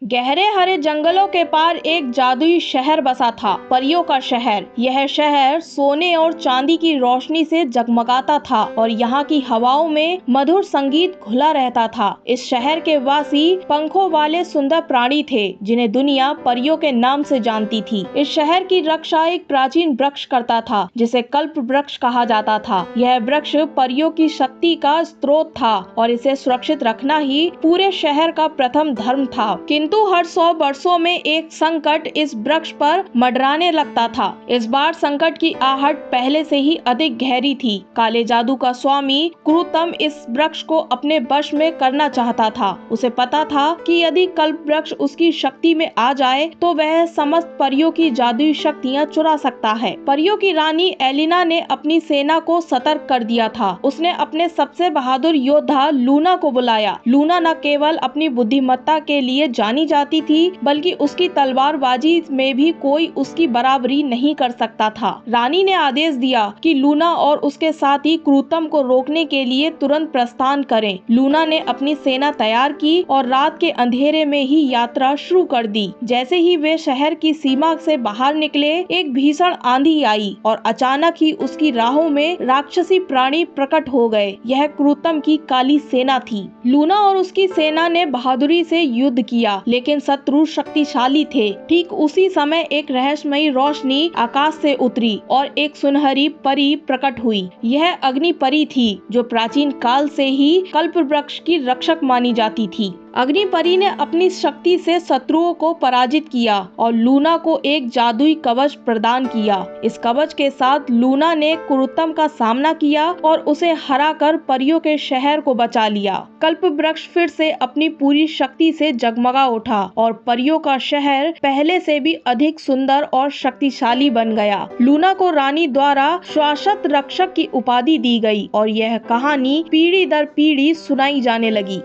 गहरे हरे जंगलों के पार एक जादुई शहर बसा था, परियों का शहर। यह शहर सोने और चांदी की रोशनी से जगमगाता था और यहाँ की हवाओं में मधुर संगीत घुला रहता था। इस शहर के वासी पंखों वाले सुंदर प्राणी थे, जिन्हें दुनिया परियों के नाम से जानती थी। इस शहर की रक्षा एक प्राचीन वृक्ष करता था, जिसे कल्प वृक्ष कहा जाता था। यह वृक्ष परियों की शक्ति का स्रोत था और इसे सुरक्षित रखना ही पूरे शहर का प्रथम धर्म था। किंतु हर 100 वर्षों में एक संकट इस वृक्ष पर मंडराने लगता था। इस बार संकट की आहट पहले से ही अधिक गहरी थी। काले जादू का स्वामी क्रूतम इस वृक्ष को अपने वश में करना चाहता था। उसे पता था कि यदि कल्प वृक्ष उसकी शक्ति में आ जाए तो वह समस्त परियों की जादुई शक्तियाँ चुरा सकता है। परियों की रानी एलिना ने अपनी सेना को सतर्क कर दिया था। उसने अपने सबसे बहादुर योद्धा लूना को बुलाया। लूना न केवल अपनी बुद्धिमत्ता के लिए जानी जाती थी, बल्कि उसकी तलवारबाजी में भी कोई उसकी बराबरी नहीं कर सकता था। रानी ने आदेश दिया कि लूना और उसके साथी क्रूतम को रोकने के लिए तुरंत प्रस्थान करें। लूना ने अपनी सेना तैयार की और रात के अंधेरे में ही यात्रा शुरू कर दी। जैसे ही वे शहर की सीमा से बाहर निकले, एक भीषण आंधी आई और अचानक ही उसकी राहों में राक्षसी प्राणी प्रकट हो गए। यह क्रूतम की काली सेना थी। लूना और उसकी सेना ने बहादुरी से युद्ध किया, लेकिन शत्रु शक्तिशाली थे। ठीक उसी समय एक रहस्यमयी रोशनी आकाश से उतरी और एक सुनहरी परी प्रकट हुई। यह अग्नि परी थी, जो प्राचीन काल से ही कल्प वृक्ष की रक्षक मानी जाती थी। अग्नि परी ने अपनी शक्ति से शत्रुओं को पराजित किया और लूना को एक जादुई कवच प्रदान किया। इस कवच के साथ लूना ने क्रूतम का सामना किया और उसे हराकर परियों के शहर को बचा लिया। कल्प वृक्ष फिर से अपनी पूरी शक्ति से जगमगा उठा और परियों का शहर पहले से भी अधिक सुंदर और शक्तिशाली बन गया। लूना को रानी द्वारा शाश्वत रक्षक की उपाधि दी गई और यह कहानी पीढ़ी दर पीढ़ी सुनाई जाने लगी।